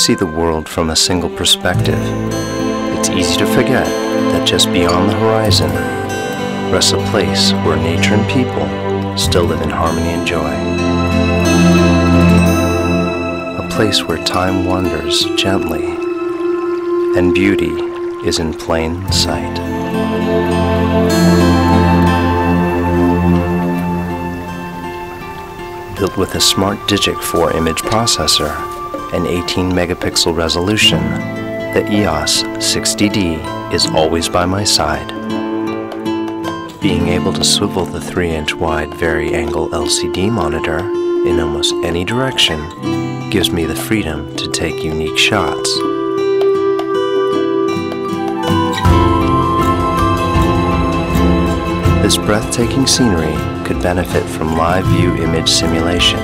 see the world from a single perspective, it's easy to forget that just beyond the horizon rests a place where nature and people still live in harmony and joy. A place where time wanders gently and beauty is in plain sight. Built with a smart Digic 4 image processor and 18 megapixel resolution, the EOS 60D is always by my side. Being able to swivel the 3-inch wide vari-angle LCD monitor in almost any direction gives me the freedom to take unique shots. This breathtaking scenery could benefit from live view image simulation.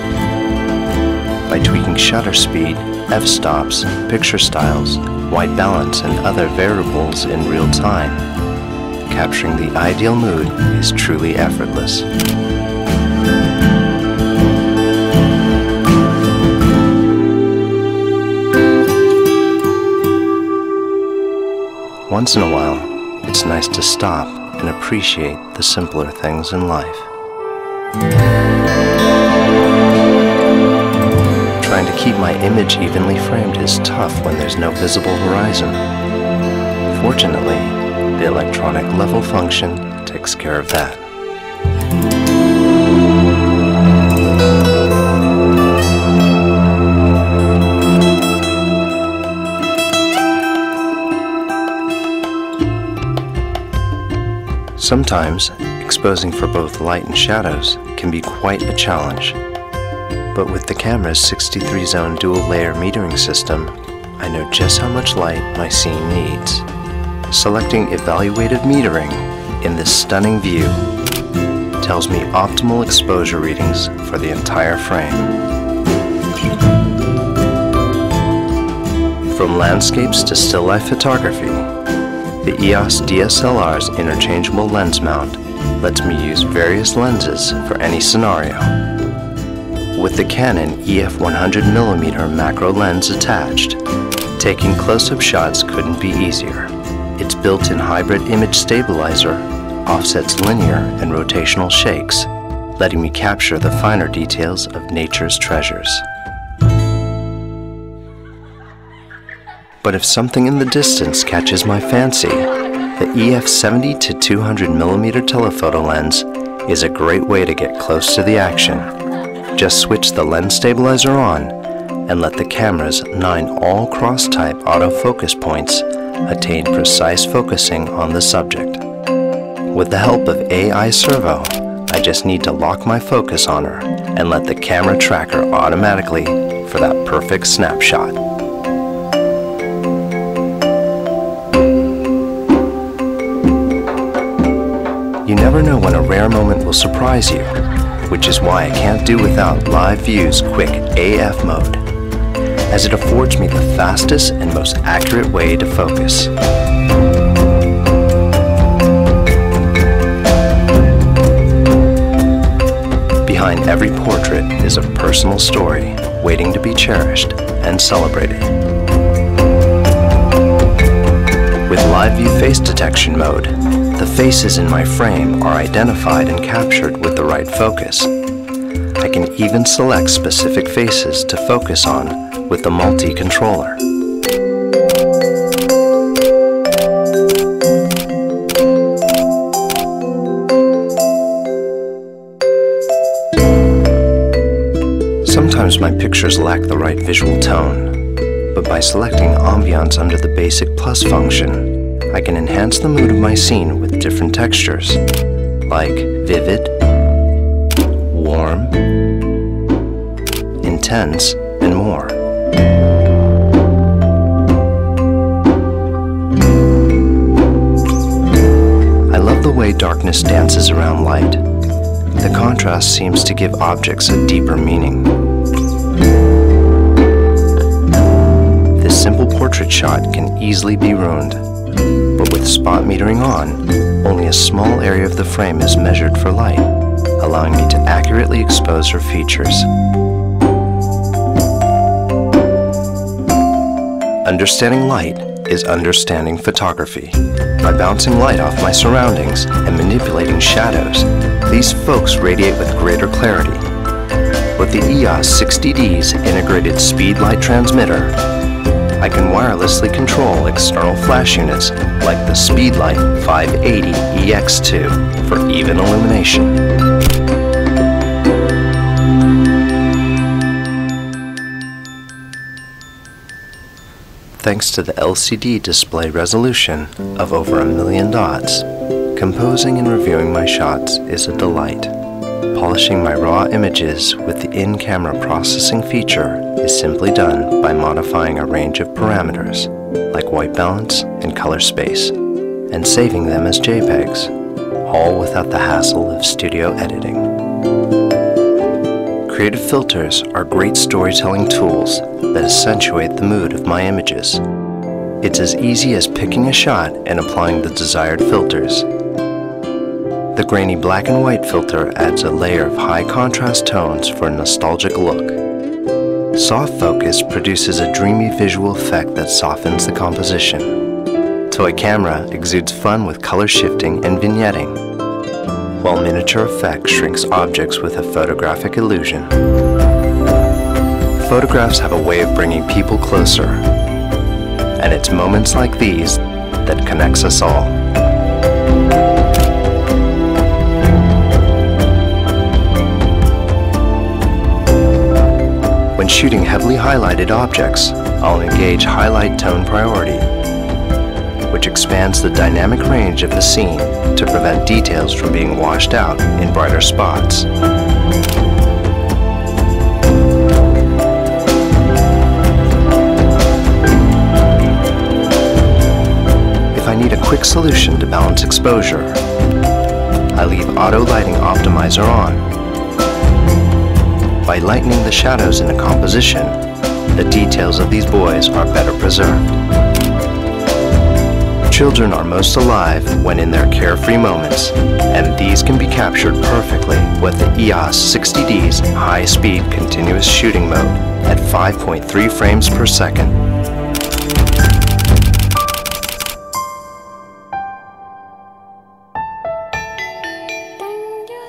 By tweaking shutter speed, f-stops, picture styles, white balance, and other variables in real time, capturing the ideal mood is truly effortless. Once in a while, it's nice to stop and appreciate the simpler things in life. Trying to keep my image evenly framed is tough when there's no visible horizon. Fortunately, the electronic level function takes care of that. Sometimes, exposing for both light and shadows can be quite a challenge. But with the camera's 63-zone dual-layer metering system, I know just how much light my scene needs. Selecting evaluated metering in this stunning view tells me optimal exposure readings for the entire frame. From landscapes to still life photography, the EOS DSLR's interchangeable lens mount lets me use various lenses for any scenario. With the Canon EF 100mm macro lens attached, taking close-up shots couldn't be easier. Its built-in hybrid image stabilizer offsets linear and rotational shakes, letting me capture the finer details of nature's treasures. But if something in the distance catches my fancy, the EF 70 to 200mm telephoto lens is a great way to get close to the action. Just switch the lens stabilizer on and let the camera's 9 all-cross-type autofocus points attain precise focusing on the subject. With the help of AI Servo, I just need to lock my focus on her and let the camera track her automatically for that perfect snapshot. You never know when a rare moment will surprise you, which is why I can't do without Live View's quick AF mode, as it affords me the fastest and most accurate way to focus. Behind every portrait is a personal story waiting to be cherished and celebrated. With Live View face detection mode, the faces in my frame are identified and captured with the right focus. I can even select specific faces to focus on with the multi-controller. Sometimes my pictures lack the right visual tone, but by selecting ambiance under the basic plus function, I can enhance the mood of my scene with different textures, like vivid, warm, intense, and more. I love the way darkness dances around light. The contrast seems to give objects a deeper meaning. This simple portrait shot can easily be ruined. But with spot metering on, only a small area of the frame is measured for light, allowing me to accurately expose her features. Understanding light is understanding photography. By bouncing light off my surroundings and manipulating shadows, these folks radiate with greater clarity. With the EOS 60D's integrated speed light transmitter, I can wirelessly control external flash units like the Speedlight 580 EX2 for even illumination. Thanks to the LCD display resolution of over 1 million dots, composing and reviewing my shots is a delight. Polishing my raw images with the in-camera processing feature is simply done by modifying a range of parameters, like white balance and color space, and saving them as JPEGs, all without the hassle of studio editing. Creative filters are great storytelling tools that accentuate the mood of my images. It's as easy as picking a shot and applying the desired filters. The grainy black and white filter adds a layer of high contrast tones for a nostalgic look. Soft focus produces a dreamy visual effect that softens the composition. Toy camera exudes fun with color shifting and vignetting, while miniature effect shrinks objects with a photographic illusion. Photographs have a way of bringing people closer, and it's moments like these that connects us all. When shooting heavily highlighted objects, I'll engage highlight tone priority, which expands the dynamic range of the scene to prevent details from being washed out in brighter spots. If I need a quick solution to balance exposure, I leave Auto Lighting Optimizer on. By lightening the shadows in a composition, the details of these boys are better preserved. Children are most alive when in their carefree moments, and these can be captured perfectly with the EOS 60D's high-speed continuous shooting mode at 5.3 frames per second.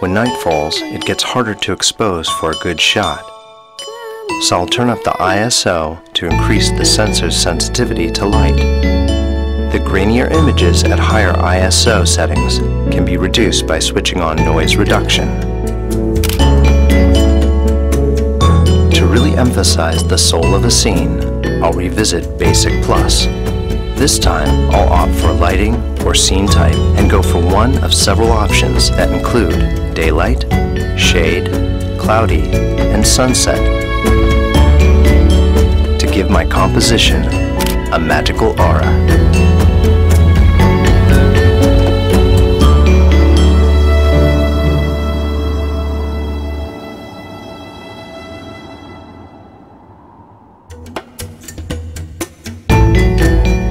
When night falls, it gets harder to expose for a good shot. So I'll turn up the ISO to increase the sensor's sensitivity to light. The grainier images at higher ISO settings can be reduced by switching on noise reduction. To really emphasize the soul of a scene, I'll revisit Basic Plus. This time, I'll opt for lighting or scene type and go for one of several options that include daylight, shade, cloudy, and sunset to give my composition a magical aura.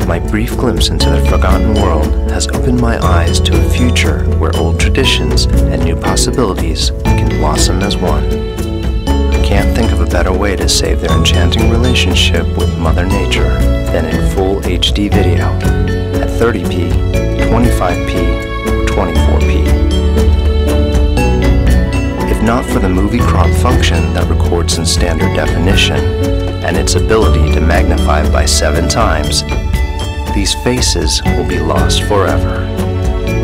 My brief glimpse into the forgotten world has opened my eyes to a future where old traditions and new possibilities can blossom as one. I can't think of a better way to save their enchanting relationship with Mother Nature than in full HD video at 30p, 25p, or 24p. If not for the movie crop function that records in standard definition and its ability to magnify by 7 times, these faces will be lost forever.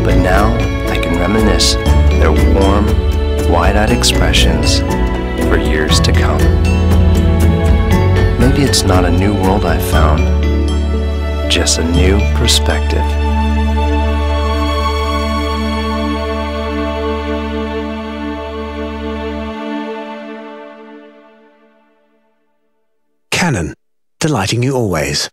But now I can reminisce their warm, wide-eyed expressions for years to come. Maybe it's not a new world I've found, just a new perspective. Canon, delighting you always.